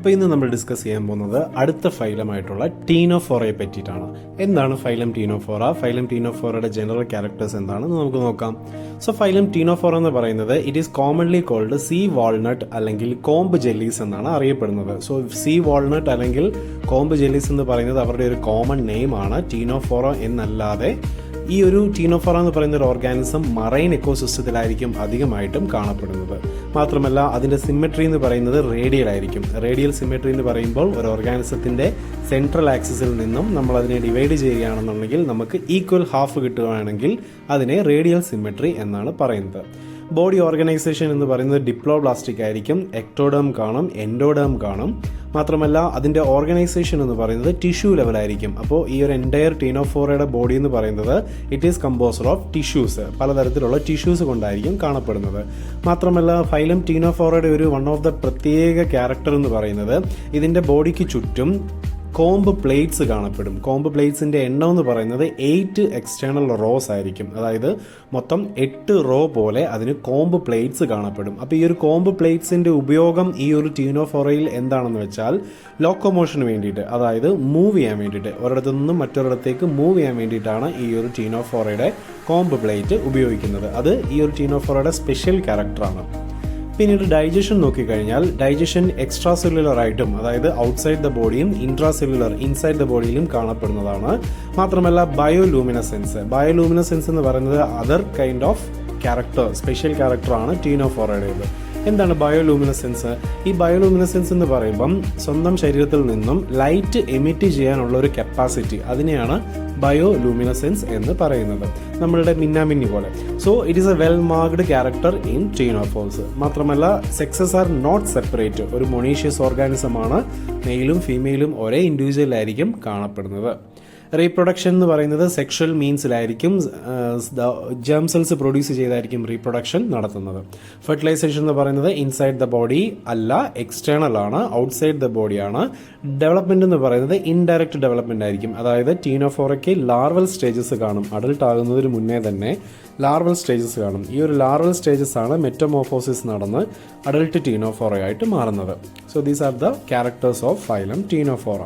അപ്പോൾ ഇന്ന് നമ്മൾ ഡിസ്കസ് ചെയ്യാൻ പോകുന്നത് അടുത്ത ഫൈലമായിട്ടുള്ള ടീനോഫോറയെ പറ്റിയിട്ടാണ്. എന്താണ് ഫൈലം ടീനോഫോറ? ഫൈലം ടീനോഫോറയുടെ ജനറൽ ക്യാരക്ടേഴ്സ് എന്താണെന്ന് നമുക്ക് നോക്കാം. സോ ഫൈലം ടീനോഫോറ എന്ന് പറയുന്നത് it is commonly called sea walnut അല്ലെങ്കിൽ കോംബ് ജെല്ലീസ് എന്നാണ് അറിയപ്പെടുന്നത്. സോ സീ വാൾനട്ട് അല്ലെങ്കിൽ കോംബ് ജെല്ലീസ് എന്ന് പറയുന്നത് അവരുടെ ഒരു കോമൺ നെയിം ആണ്. ടീനോഫോറ എന്നല്ലാതെ ഈ ഒരു ടീനോഫോറ എന്ന് പറയുന്ന ഒരു ഓർഗാനിസം മറൈൻ എക്കോസിസ്റ്റത്തിലായിരിക്കും അധികമായിട്ടും കാണപ്പെടുന്നത്. മാത്രമല്ല അതിൻ്റെ സിമെട്രി എന്ന് പറയുന്നത് റേഡിയൽ ആയിരിക്കും. റേഡിയൽ സിമെട്രി എന്ന് പറയുമ്പോൾ ഒരു ഓർഗാനിസത്തിൻ്റെ സെൻട്രൽ ആക്സിസിൽ നിന്നും നമ്മൾ അതിനെ ഡിവൈഡ് ചെയ്യുകയാണെന്നുണ്ടെങ്കിൽ നമുക്ക് ഈക്വൽ ഹാഫ് കിട്ടുകയാണെങ്കിൽ അതിനെ റേഡിയൽ സിമെട്രി എന്നാണ് പറയുന്നത്. ബോഡി ഓർഗനൈസേഷൻ എന്ന് പറയുന്നത് ഡിപ്ലോബ്ലാസ്റ്റിക് ആയിരിക്കും. എക്ടോഡേം കാണും, എൻഡോഡേം കാണും. മാത്രമല്ല അതിൻ്റെ ഓർഗനൈസേഷൻ എന്ന് പറയുന്നത് ടിഷ്യൂ ലെവലായിരിക്കും. അപ്പോൾ ഈ ഒരു എൻറ്റയർ ടീനോഫോറയുടെ ബോഡി എന്ന് പറയുന്നത് it is composed of tissues, പലതരത്തിലുള്ള ടിഷ്യൂസ് കൊണ്ടായിരിക്കും കാണപ്പെടുന്നത്. മാത്രമല്ല ഫൈലം ടീനോഫോറയുടെ ഒരു വൺ ഓഫ് ദ പ്രത്യേക ക്യാരക്ടർ എന്ന് പറയുന്നത് ഇതിൻ്റെ ബോഡിക്ക് ചുറ്റും കോംബ് പ്ലേറ്റ്സ് കാണപ്പെടും. കോംബ് പ്ലേറ്റ്സിൻ്റെ എണ്ണം എന്ന് പറയുന്നത് 8 എക്സ്റ്റേണൽ റോസ് ആയിരിക്കും. അതായത് മൊത്തം 8 റോ പോലെ അതിന് കോംബ് പ്ലേറ്റ്സ് കാണപ്പെടും. അപ്പോൾ ഈ ഒരു കോംബ് പ്ലേറ്റ്സിൻ്റെ ഉപയോഗം ഈ ഒരു ടീനോഫോറയിൽ എന്താണെന്ന് വെച്ചാൽ ലോക്കോമോഷന് വേണ്ടിയിട്ട്, അതായത് മൂവ് ചെയ്യാൻ വേണ്ടിയിട്ട്, ഒരിടത്തു നിന്നും മറ്റൊരിടത്തേക്ക് മൂവ് ചെയ്യാൻ വേണ്ടിയിട്ടാണ് ഈ ഒരു ടീനോഫോറയുടെ കോംബ് പ്ലേറ്റ് ഉപയോഗിക്കുന്നത്. അത് ഈ ഒരു ടീനോഫോറയുടെ സ്പെഷ്യൽ ക്യാരക്ടറാണ്. പിന്നീട് ഡൈജഷൻ നോക്കിക്കഴിഞ്ഞാൽ ഡൈജഷൻ എക്സ്ട്രാ സെല്ലുലർ ആയിട്ടും, അതായത് ഔട്ട്സൈഡ് ദ ബോഡിയും ഇൻട്രാ സെല്ലുലർ ഇൻസൈഡ് ദ ബോഡിയിലും കാണപ്പെടുന്നതാണ്. മാത്രമല്ല ബയോലൂമിനസെൻസ് എന്ന് പറയുന്നത് other kind of character, special ക്യാരക്ടറാണ് ടീനോഫോറയുടേത്. എന്താണ് ബയോലൂമിനസെൻസ്? ഈ ബയോലൂമിനസെൻസ് എന്ന് പറയുമ്പം സ്വന്തം ശരീരത്തിൽ നിന്നും ലൈറ്റ് എമിറ്റ് ചെയ്യാനുള്ള ഒരു കപ്പാസിറ്റി, അതിനെയാണ് ബയോലൂമിനസെൻസ് എന്ന് പറയുന്നത്, നമ്മളുടെ മിന്നാമിന്നി പോലെ. So it is a well marked character in ctenophores. മാത്രമല്ല സെക്സസ് ആർ നോട്ട് സെപ്പറേറ്റ്, ഒരു മൊണീഷ്യസ് ഓർഗാനിസമാണ്. മെയിലും ഫീമെയിലും ഒരേ ഇൻഡിവിജ്വലായിരിക്കും കാണപ്പെടുന്നത്. റീപ്രൊഡക്ഷൻ എന്ന് പറയുന്നത് സെക്ഷൽ മീൻസിലായിരിക്കും, ജേം സെൽസ് പ്രൊഡ്യൂസ് ചെയ്തായിരിക്കും റീപ്രൊഡക്ഷൻ നടത്തുന്നത്. ഫെർട്ടിലൈസേഷൻ എന്ന് പറയുന്നത് ഇൻസൈഡ് ദ ബോഡി അല്ല, എക്സ്റ്റേണൽ ആണ്, ഔട്ട്സൈഡ് ദ ബോഡിയാണ്. ഡെവലപ്മെന്റ് എന്ന് പറയുന്നത് ഇൻഡയറക്റ്റ് ഡെവലപ്മെന്റ് ആയിരിക്കും. അതായത് ടീനോഫോറയ്ക്ക് ലാർവൽ സ്റ്റേജസ് കാണും. അഡൽട്ട് ആകുന്നതിന് മുന്നേ തന്നെ ലാർവൽ സ്റ്റേജസ് കാണും. ഈ ഒരു ലാർവൽ സ്റ്റേജസ് ആണ് മെറ്റമോർഫോസിസ് നടന്ന് അഡൽട്ട് ടീനോഫോറയായിട്ട് മാറുന്നത്. So these are the characters of phylum Ctenophora.